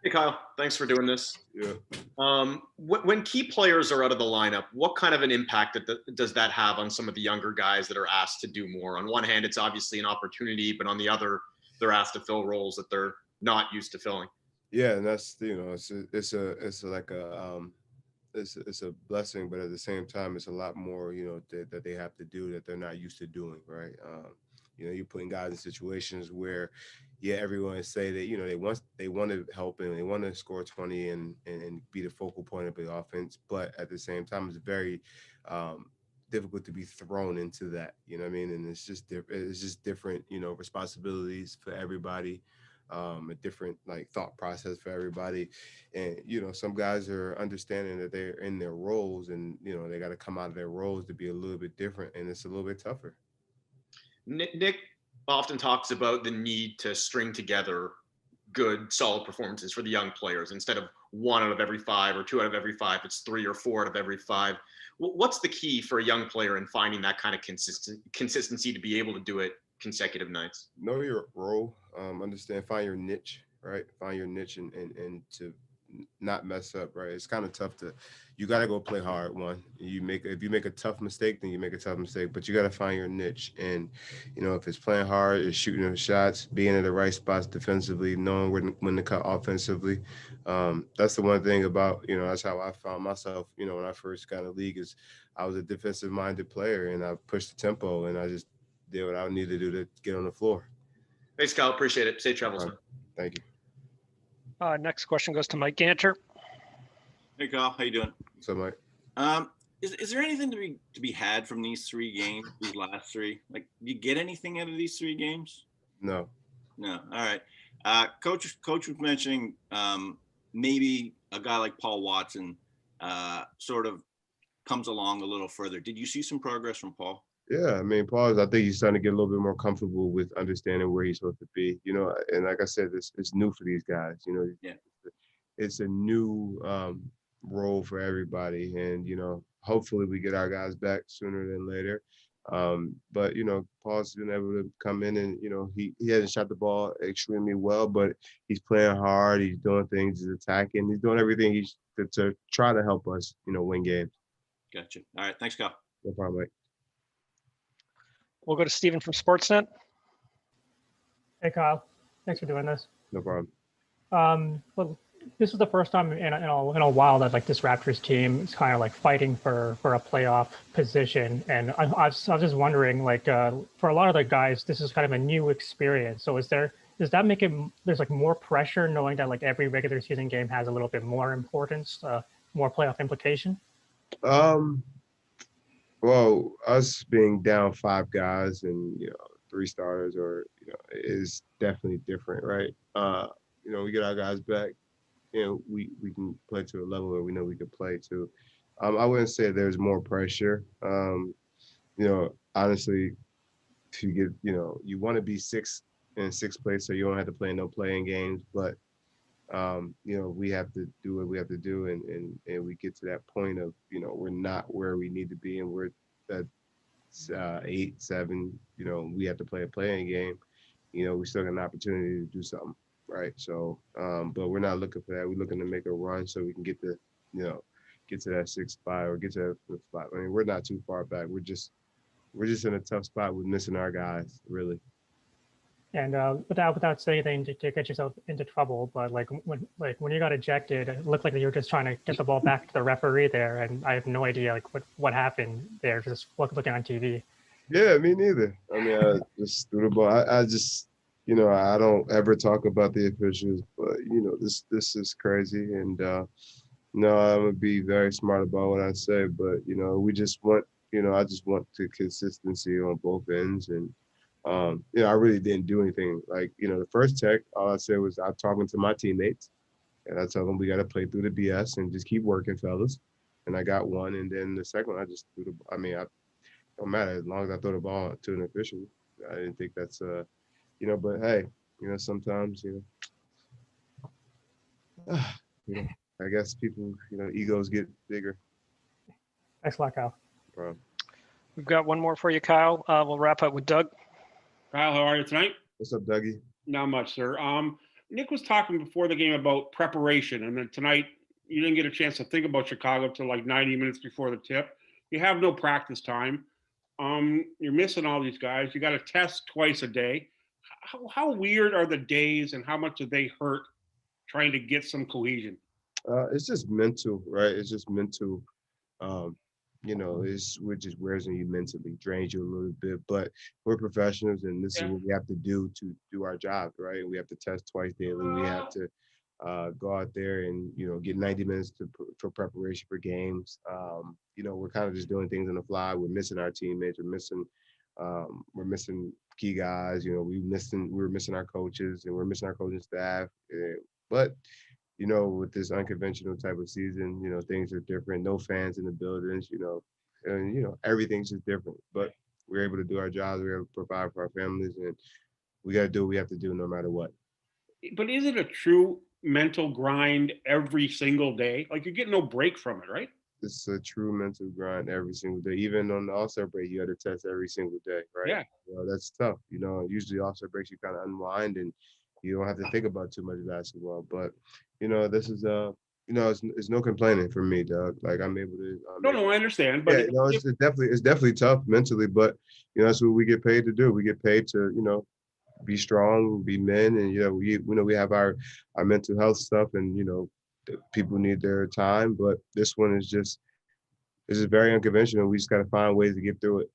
Hey, Kyle. Thanks for doing this. Yeah. When key players are out of the lineup, what kind of an impact does that have on some of the younger guys that are asked to do more? On one hand, it's obviously an opportunity, but on the other, they're asked to fill roles that they're not used to filling. Yeah, and that's it's a blessing, but at the same time, it's a lot more that they have to do that they're not used to doing, right? You're putting guys in situations where, yeah, everyone say that they want to help and they want to score 20 and be the focal point of the offense, but at the same time, it's very difficult to be thrown into that. You know what I mean? And it's just different, responsibilities for everybody. A different like thought process for everybody, and some guys are understanding that they're in their roles, and they got to come out of their roles to be a little bit different, and it's a little bit tougher. Nick often talks about the need to string together good, solid performances for the young players instead of 1 out of every 5 or 2 out of every 5. It's 3 or 4 out of every 5. What's the key for a young player in finding that kind of consistency to be able to do it consecutive nights? Know your role, understand, find your niche, right? Find your niche, and to not mess up, right? It's kind of tough to, you got to go play hard. One, if you make a tough mistake, then you make a tough mistake, but you got to find your niche. And if it's playing hard, it's shooting the shots, being in the right spots defensively, knowing when to cut offensively. That's the one thing about, that's how I found myself, when I first got in the league, is I was a defensive minded player, and I pushed the tempo, and I just did what I needed to do to get on the floor. Thanks, Kyle. Appreciate it. Safe travels. Thank you. Next question goes to Mike Ganter. Hey, Kyle. How you doing? What's up, Mike? Is there anything to be had from these 3 games, these last 3? Like, do you get anything out of these 3 games? No. All right. Coach was mentioning maybe a guy like Paul Watson sort of comes along a little further. Did you see some progress from Paul? Yeah, I mean, I think he's starting to get a little bit more comfortable with understanding where he's supposed to be. And like I said, it's new for these guys. Yeah. It's a new role for everybody, and hopefully we get our guys back sooner than later. But Paul's been able to come in, and he hasn't shot the ball extremely well, but he's playing hard. He's doing things. He's attacking. He's doing everything to try to help us, win games. Gotcha. All right. Thanks, Kyle. No problem, Mike. We'll go to Steven from Sportsnet. Hey, Kyle. Thanks for doing this. No problem. Well, this is the first time in a while that like this Raptors team is kind of like fighting for a playoff position. And I was just wondering, like, for a lot of the guys, this is kind of a new experience. So does that make there's like more pressure knowing that like every regular season game has a little bit more importance, more playoff implication? Well, us being down 5 guys and 3 starters, or is definitely different, right? We get our guys back, we can play to a level where we know we can play to. I wouldn't say there's more pressure. Honestly, if you get, you want to be 6th place, so you don't have to play no playing games, but we have to do what we have to do, and we get to that point of, we're not where we need to be, and we're at 8, 7, we have to play a playing game. We still got an opportunity to do something, right? So, but we're not looking for that. We're looking to make a run so we can get to that 6th spot or get to that 5th spot. I mean, we're not too far back. We're just in a tough spot with missing our guys, really. And without saying anything to get yourself into trouble, but when you got ejected, it looked like you were just trying to get the ball back to the referee there, and I have no idea like what happened there. Just looking on TV. Yeah, me neither. I mean, I just threw the ball. I just I don't ever talk about the officials, but this is crazy, and I'm gonna be very smart about what I say, but we just want I just want the consistency on both ends, and I really didn't do anything. Like, the first tech, all I said was I'm talking to my teammates, and I told them we got to play through the BS and just keep working, fellas. And I got one, and then the second one, I just threw I don't matter as long as I throw the ball to an official. I didn't think that's but hey, sometimes I guess people egos get bigger. Thanks a lot, Kyle. No problem. We've got one more for you, Kyle. We'll wrap up with Doug. Kyle, how are you tonight? What's up, Dougie? Not much, sir. Nick was talking before the game about preparation, and then tonight you didn't get a chance to think about Chicago till like 90 minutes before the tip. You have no practice time. You're missing all these guys. You got to test twice a day. How weird are the days, and how much do they hurt trying to get some cohesion? It's just mental, right? It's just mental. You know, which just wears on you mentally, drains you a little bit. But we're professionals, and this is what we have to do our job, right? We have to test twice daily. We have to go out there and get 90 minutes for preparation for games. We're kind of just doing things on the fly. We're missing our teammates. We're missing key guys. We're missing our coaches, and we're missing our coaching staff. But with this unconventional type of season, things are different. No fans in the buildings, and everything's just different. But we're able to do our jobs. We're able to provide for our families, and we got to do what we have to do no matter what. But is it a true mental grind every single day? Like, you're getting no break from it, right? It's a true mental grind every single day. Even on the All-Star break, you got to test every single day, right? Yeah. That's tough. Usually All-Star breaks, you kind of unwind and you don't have to think about too much basketball. But this is it's no complaining for me, Doug. Like, I'm able to. No, I understand. But it's definitely tough mentally. But that's what we get paid to do. We get paid to be strong, be men, and we have our mental health stuff, and people need their time. But this one is just very unconventional. We just got to find ways to get through it.